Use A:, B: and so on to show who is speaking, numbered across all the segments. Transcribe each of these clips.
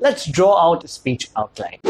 A: Let's draw out a speech outline.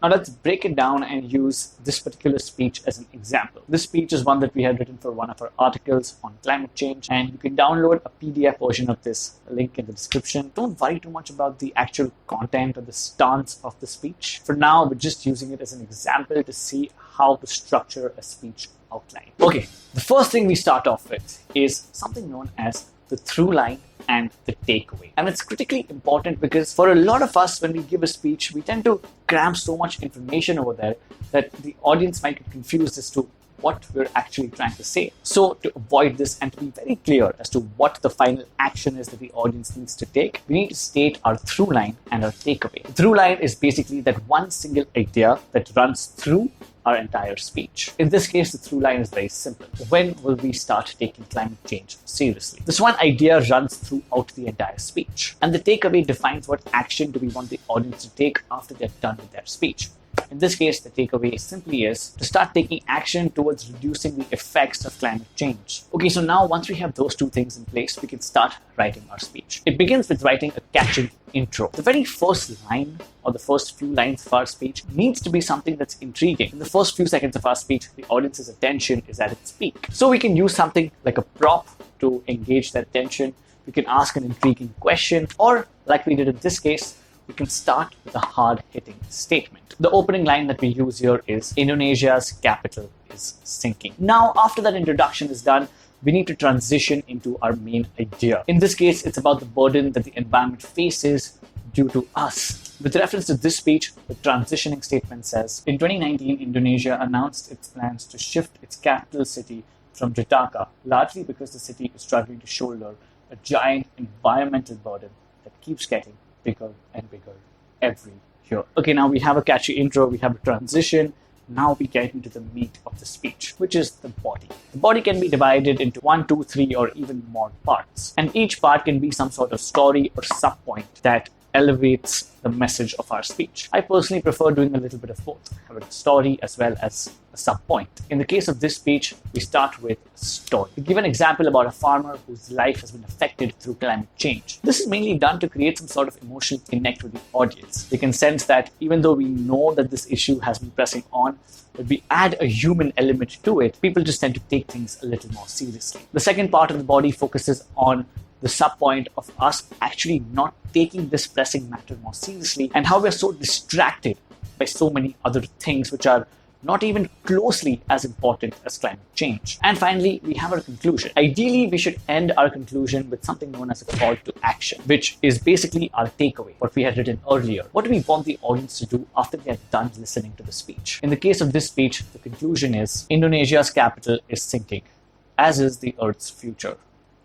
A: Now let's break it down and use this particular speech as an example. This speech is one that we had written for one of our articles on climate change, and you can download a PDF version of this, link in the description. Don't worry too much about the actual content or the stance of the speech. For now, we're just using it as an example to see how to structure a speech outline. Okay, the first thing we start off with is something known as the through line and the takeaway. And it's critically important because for a lot of us, when we give a speech, we tend to cram so much information over there that the audience might get confused as to what we're actually trying to say. So to avoid this and to be very clear as to what the final action is that the audience needs to take, we need to state our through line and our takeaway. The through line is basically that one single idea that runs through our entire speech. In this case, the through line is very simple. When will we start taking climate change seriously? This one idea runs throughout the entire speech. And the takeaway defines what action do we want the audience to take after they're done with their speech. In this case, the takeaway simply is to start taking action towards reducing the effects of climate change. Okay, so now once we have those two things in place, we can start writing our speech. It begins with writing a catchy intro. The very first line or the first few lines of our speech needs to be something that's intriguing. In the first few seconds of our speech, the audience's attention is at its peak. So we can use something like a prop to engage their attention. We can ask an intriguing question, or like we did in this case, we can start with a hard-hitting statement. The opening line that we use here is, Indonesia's capital is sinking. Now, after that introduction is done, we need to transition into our main idea. In this case, it's about the burden that the environment faces due to us. With reference to this speech, the transitioning statement says, in 2019, Indonesia announced its plans to shift its capital city from Jakarta, largely because the city is struggling to shoulder a giant environmental burden that keeps getting bigger and bigger every year. Okay, now we have a catchy intro, we have a transition. Now we get into the meat of the speech, which is the body. The body can be divided into 1, 2, 3, or even more parts. And each part can be some sort of story or subpoint that elevates the message of our speech. I personally prefer doing a little bit of both, having a story as well as a subpoint. In the case of this speech, we start with a story. We give an example about a farmer whose life has been affected through climate change. This is mainly done to create some sort of emotional connect with the audience. They can sense that even though we know that this issue has been pressing on, but we add a human element to it, people just tend to take things a little more seriously. The second part of the body focuses on the subpoint of us actually not taking this pressing matter more seriously and how we're so distracted by so many other things which are not even closely as important as climate change. And finally, we have our conclusion. Ideally, we should end our conclusion with something known as a call to action, which is basically our takeaway, what we had written earlier. What do we want the audience to do after they are done listening to the speech? In the case of this speech, the conclusion is, Indonesia's capital is sinking, as is the Earth's future.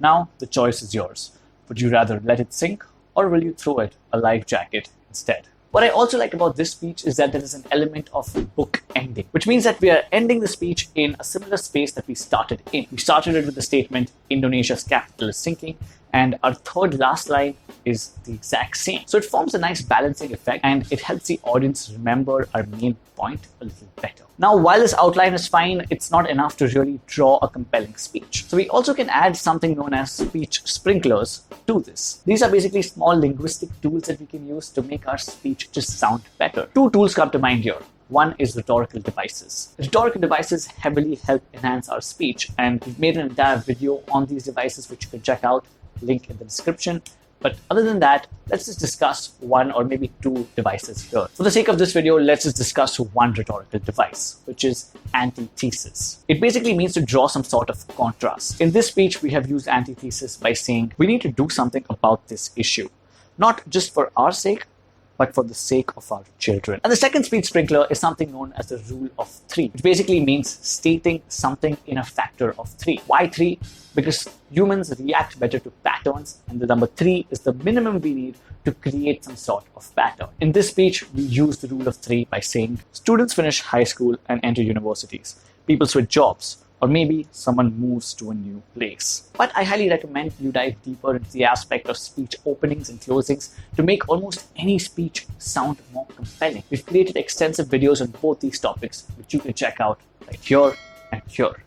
A: Now, the choice is yours. Would you rather let it sink, or will you throw it a life jacket instead? What I also like about this speech is that there is an element of book ending, which means that we are ending the speech in a similar space that we started in. We started it with the statement, Indonesia's capital is sinking, and our third last line is the exact same. So it forms a nice balancing effect, and it helps the audience remember our main point a little better. Now, while this outline is fine, it's not enough to really draw a compelling speech. So we also can add something known as speech sprinklers to this. These are basically small linguistic tools that we can use to make our speech just sound better. Two tools come to mind here. One is Rhetorical Devices. Rhetorical Devices heavily help enhance our speech, and we've made an entire video on these devices which you can check out, link in the description. But other than that, let's just discuss one or maybe two devices here. For the sake of this video, let's just discuss one rhetorical device, which is antithesis. It basically means to draw some sort of contrast. In this speech, we have used antithesis by saying we need to do something about this issue, not just for our sake, but for the sake of our children. And the second speech sprinkler is something known as the rule of 3, which basically means stating something in a factor of 3. Why 3? Because humans react better to patterns, and the number 3 is the minimum we need to create some sort of pattern. In this speech, we use the rule of 3 by saying students finish high school and enter universities. People switch jobs, or maybe someone moves to a new place. But I highly recommend you dive deeper into the aspect of speech openings and closings to make almost any speech sound more compelling. We've created extensive videos on both these topics, which you can check out right here and here.